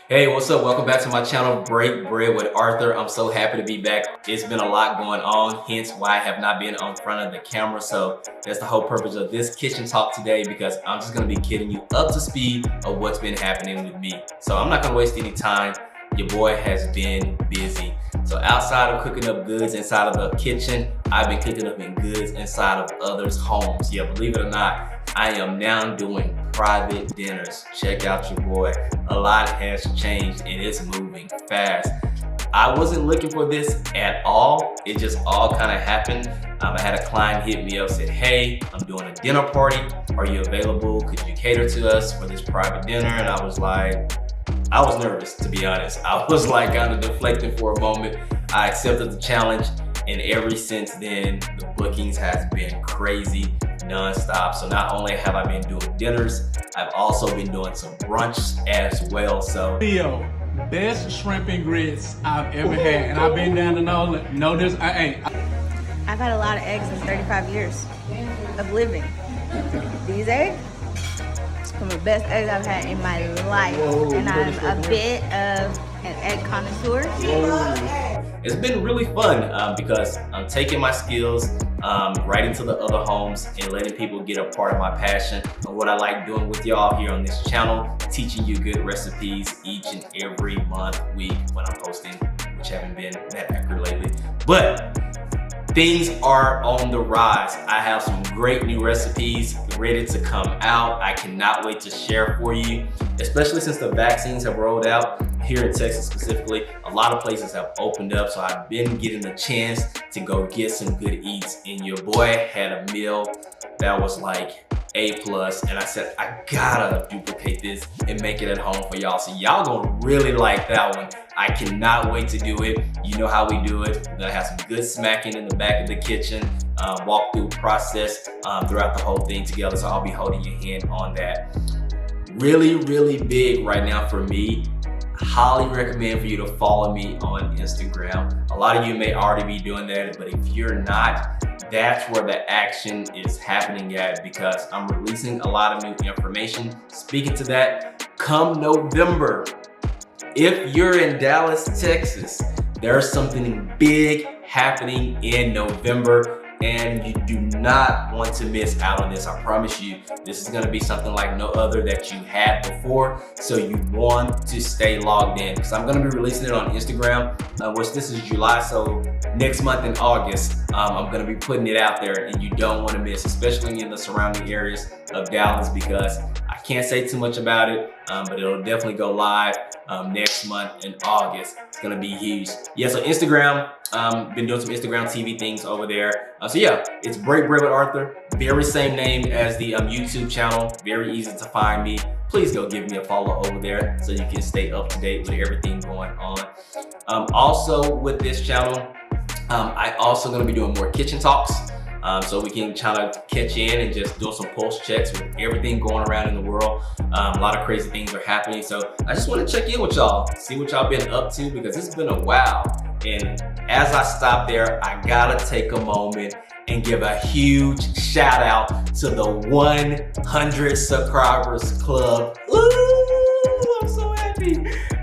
Hey, what's up? Welcome back to my channel, Break Bread with Arthur. I'm so happy to be back. It's been a lot going on, hence why I have not been on front of the camera. So that's the whole purpose of this kitchen talk today, because I'm just gonna be getting you up to speed of what's been happening with me. So I'm not gonna waste any time. Your boy has been busy. So outside of cooking up goods inside of the kitchen, I've been cooking up goods inside of others' homes. Yeah, believe it or not, I am now doing private dinners. Check out your boy. A lot has changed and it's moving fast. I wasn't looking for this at all. It just all kind of happened. I had a client hit me up, said, hey, I'm doing a dinner party. Are you available? Could you cater to us for this private dinner? And I was nervous, to be honest. I was like kind of deflecting for a moment. I accepted the challenge, and ever since then, the bookings has been crazy, non-stop. So not only have I been doing dinners, I've also been doing some brunch as well. So Theo, best shrimp and grits I've ever had, and I've been down to know this. I've had a lot of eggs in 35 years of living. These eggs, some of the best eggs I've had in my life. And I'm a bit of an egg connoisseur. it's been really fun because I'm taking my skills right into the other homes and letting people get a part of my passion of what I like doing with y'all here on this channel, teaching you good recipes each and every month, week when I'm posting, which haven't been that accurate lately. But things are on the rise. I have some great new recipes ready to come out. I cannot wait to share for you, especially since the vaccines have rolled out here in Texas specifically. A lot of places have opened up, so I've been getting the chance to go get some good eats. And your boy had a meal that was like A+, and I said, I gotta duplicate this and make it at home for y'all. So y'all gonna really like that one. I cannot wait to do it. You know how we do it. We're gonna have some good smacking in the back of the kitchen, walkthrough process throughout the whole thing together. So I'll be holding your hand on that. Really, really big right now for me. Highly recommend for you to follow me on Instagram. A lot of you may already be doing that, but if you're not, that's where the action is happening at, because I'm releasing a lot of new information. Speaking to that, come November, if you're in Dallas, Texas, there's something big happening in November, and you do not want to miss out on this. I promise you, this is gonna be something like no other that you had before. So you want to stay logged in, because I'm gonna be releasing it on Instagram, which this is July, so next month in August, I'm gonna be putting it out there, and you don't wanna miss, especially in the surrounding areas of Dallas, because I can't say too much about it, but it'll definitely go live next month in August. It's gonna be huge. Yeah, so Instagram, been doing some Instagram TV things over there. So yeah, it's Break Bread with Arthur. Very same name as the YouTube channel. Very easy to find me. Please go give me a follow over there so you can stay up to date with everything going on. Also with this channel, I also gonna be doing more kitchen talks. So we can kind of catch in and just do some pulse checks with everything going around in the world. A lot of crazy things are happening. So I just want to check in with y'all, see what y'all been up to, because it's been a while. And as I stop there, I gotta take a moment and give a huge shout out to the 100 subscribers club. Ooh, I'm so happy.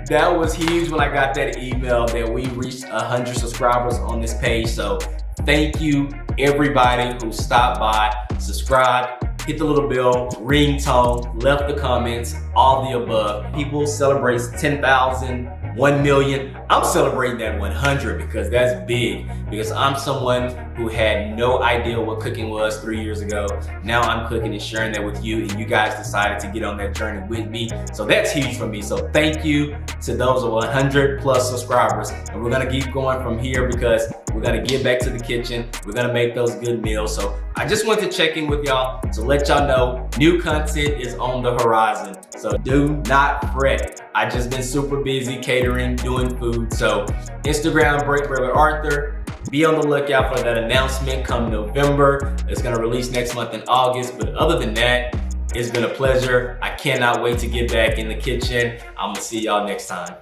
That was huge when I got that email that we reached 100 subscribers on this page. So thank you everybody who stopped by, subscribed, hit the little bell, ringtone, left the comments, all the above. People celebrate 10,000, 1 million. I'm celebrating that 100 because that's big, because I'm someone who had no idea what cooking was 3 years ago. Now I'm cooking and sharing that with you, and you guys decided to get on that journey with me. So that's huge for me. So thank you to those 100 plus subscribers. And we're gonna keep going from here, because we're gonna get back to the kitchen. We're gonna make those good meals. So I just want to check in with y'all to let y'all know new content is on the horizon. So do not fret. I just been super busy catering, doing food. So Instagram, Break Bread with Arthur. Be on the lookout for that announcement come November. It's gonna release next month in August. But other than that, it's been a pleasure. I cannot wait to get back in the kitchen. I'm gonna see y'all next time.